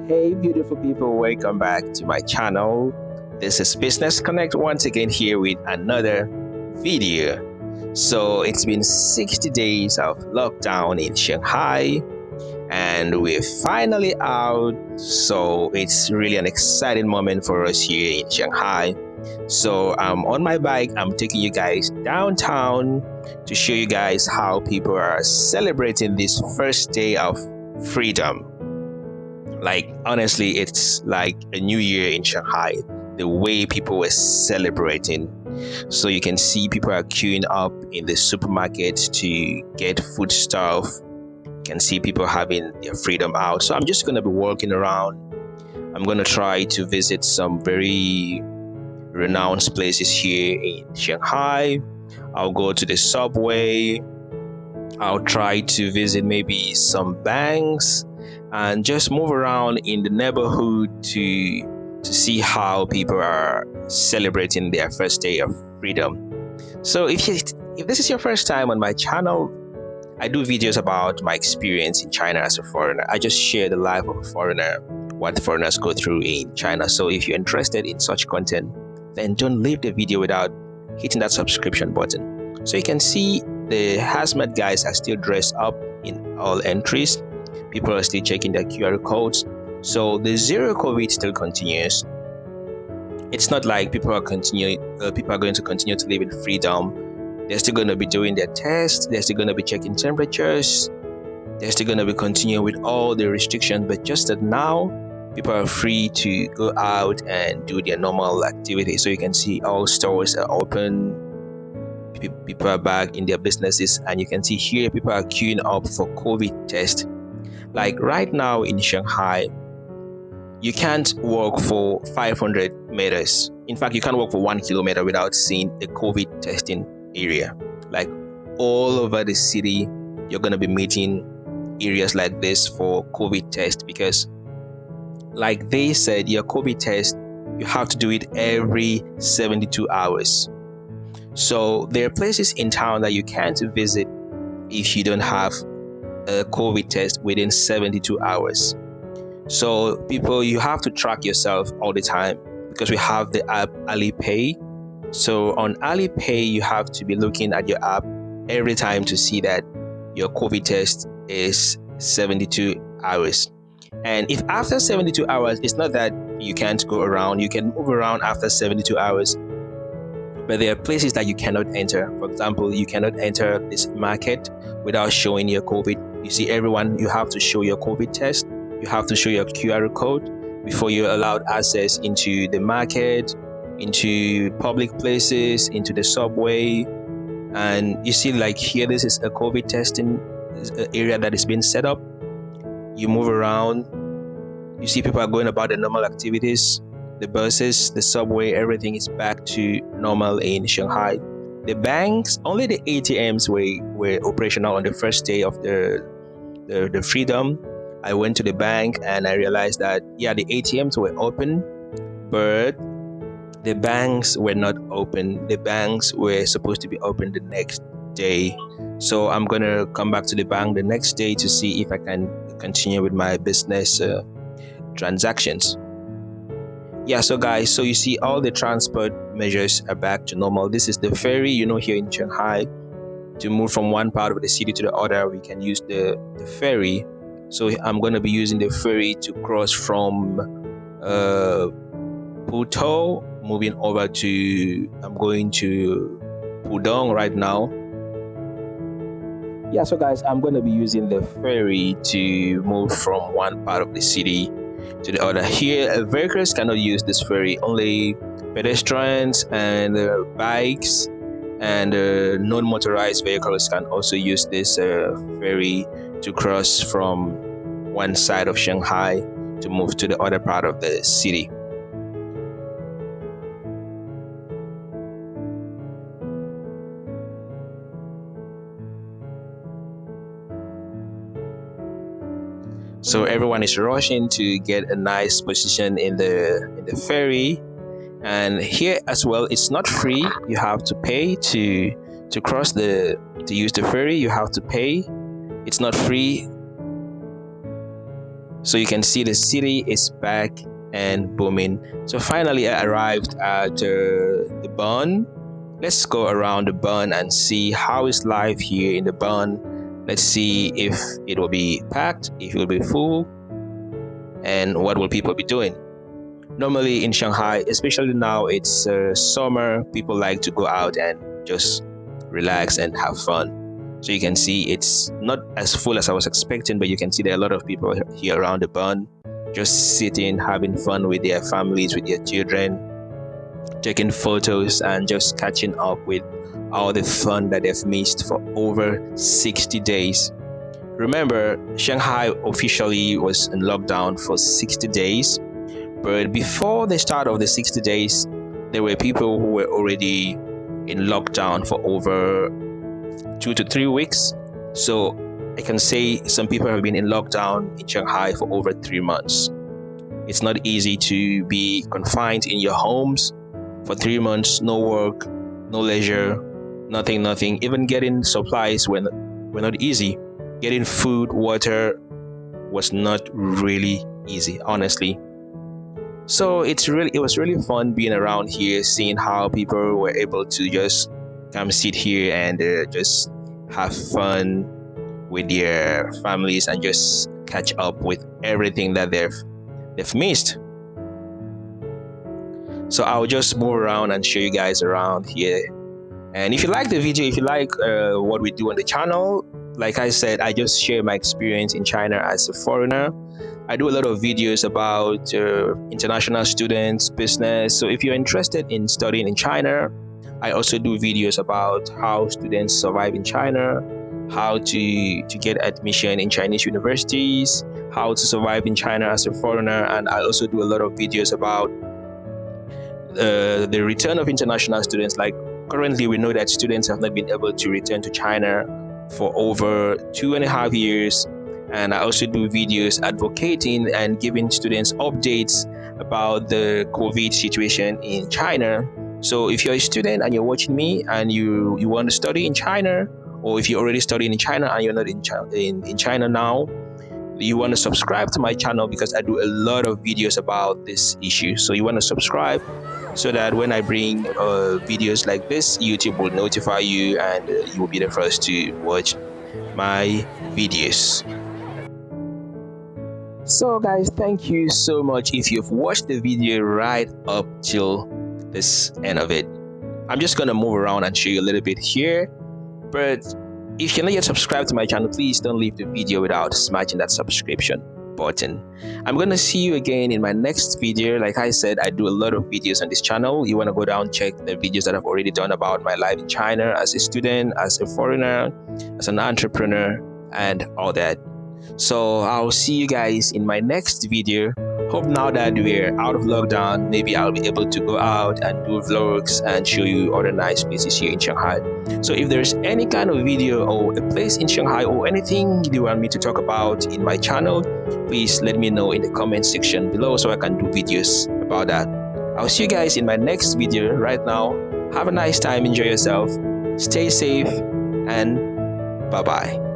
Hey, beautiful people, welcome back to my channel. This is Business Connect once again here with another video. So, it's been 60 days of lockdown in Shanghai, and we're finally out. So, it's really an exciting moment for us here in Shanghai. So, I'm on my bike, I'm taking you guys downtown to show you guys how people are celebrating this first day of freedom. Like, honestly, it's like a new year in Shanghai, the way people were celebrating. So you can see people are queuing up in the supermarket to get food stuff. You can see people having their freedom out. So I'm just going to be walking around. I'm going to try to visit some very renowned places here in Shanghai. I'll go to the subway. I'll try to visit maybe some banks and just move around in the neighborhood to see how people are celebrating their first day of freedom. So if this is your first time on my channel, I do videos about my experience in China as a foreigner. I just share the life of a foreigner, what foreigners go through in China. So if you're interested in such content, then don't leave the video without hitting that subscription button. So you can see the hazmat guys are still dressed up in all entries. People are still checking their QR codes. So the zero COVID still continues. It's not like people are going to continue to live in freedom. They're still going to be doing their tests. They're still going to be checking temperatures. They're still going to be continuing with all the restrictions. But just that now, people are free to go out and do their normal activities. So you can see all stores are open. People are back in their businesses, and you can see here people are queuing up for COVID test. Like right now in Shanghai, you can't walk for 500 meters. In fact, you can't walk for 1 kilometer without seeing a COVID testing area. Like all over the city, you're going to be meeting areas like this for COVID test, because like they said, your COVID test, you have to do it every 72 hours. So there are places in town that you can't visit if you don't have a COVID test within 72 hours. So people, you have to track yourself all the time, because we have the app Alipay. So on Alipay, you have to be looking at your app every time to see that your COVID test is 72 hours. And if after 72 hours, it's not that you can't go around, you can move around after 72 hours. But there are places that you cannot enter. For example, you cannot enter this market without showing your COVID. You see, everyone, you have to show your COVID test. You have to show your QR code before you're allowed access into the market, into public places, into the subway. And you see, like here, this is a COVID testing area that is being set up. You move around. You see people are going about their normal activities. The buses, the subway, everything is back to normal in Shanghai. The banks, only the ATMs were operational on the first day of the freedom. I went to the bank and I realized that, yeah, the ATMs were open, but the banks were not open. The banks were supposed to be open the next day. So I'm going to come back to the bank the next day to see if I can continue with my business transactions. Yeah, so guys, so you see all the transport measures are back to normal. This is the ferry, here in Shanghai. To move from one part of the city to the other, we can use the ferry. So I'm going to be using the ferry to cross from Puto, moving over to, I'm going to Pudong right now. Yeah, so guys, I'm going to be using the ferry to move from one part of the city to the other. Here, vehicles cannot use this ferry. Only pedestrians and bikes and non-motorized vehicles can also use this ferry to cross from one side of Shanghai to move to the other part of the city. So everyone is rushing to get a nice position in the ferry. And here as well, it's not free. You have to pay to use the ferry. You have to pay. It's not free. So you can see the city is back and booming. So finally I arrived at the Bund. Let's go around the Bund and see how is life here in the Bund. Let's see if it will be packed, if it will be full, and what will people be doing. Normally in Shanghai, especially now it's summer, people like to go out and just relax and have fun. So you can see it's not as full as I was expecting, but you can see there are a lot of people here around the Bund, just sitting, having fun with their families, with their children, taking photos and just catching up with all the fun that they've missed for over 60 days. Remember, Shanghai officially was in lockdown for 60 days, but before the start of the 60 days, there were people who were already in lockdown for over 2 to 3 weeks. So I can say some people have been in lockdown in Shanghai for over 3 months. It's not easy to be confined in your homes for 3 months, no work, no leisure, nothing. Even getting supplies were not easy. Getting food, water was not really easy, honestly. So it was really fun being around here, seeing how people were able to just come sit here and just have fun with their families and just catch up with everything that they've missed. So I'll just move around and show you guys around here. And if you like the video, if you like what we do on the channel, like I said, I just share my experience in China as a foreigner. I do a lot of videos about international students, business. So if you're interested in studying in China, I also do videos about how students survive in China, how to get admission in Chinese universities, how to survive in China as a foreigner. And I also do a lot of videos about the return of international students. Like currently, we know that students have not been able to return to China for over 2.5 years. And I also do videos advocating and giving students updates about the COVID situation in China. So if you're a student and you're watching me and you want to study in China, or if you're already studying in China and you're not in China now, you want to subscribe to my channel because I do a lot of videos about this issue. So you want to subscribe so that when I bring videos like this, YouTube will notify you and you will be the first to watch my videos. So guys, thank you so much if you've watched the video right up till this end of it. I'm just gonna move around and show you a little bit here, but if you're not yet subscribed to my channel, please don't leave the video without smashing that subscription button. I'm gonna see you again in my next video. Like I said, I do a lot of videos on this channel. You want to go down, check the videos that I've already done about my life in China as a student, as a foreigner, as an entrepreneur, and all that. So I'll see you guys in my next video. Hope now that we're out of lockdown, maybe I'll be able to go out and do vlogs and show you other nice places here in Shanghai. So if there's any kind of video or a place in Shanghai or anything you want me to talk about in my channel, please let me know in the comment section below so I can do videos about that. I'll see you guys in my next video. Right now, have a nice time, enjoy yourself, stay safe, and bye-bye.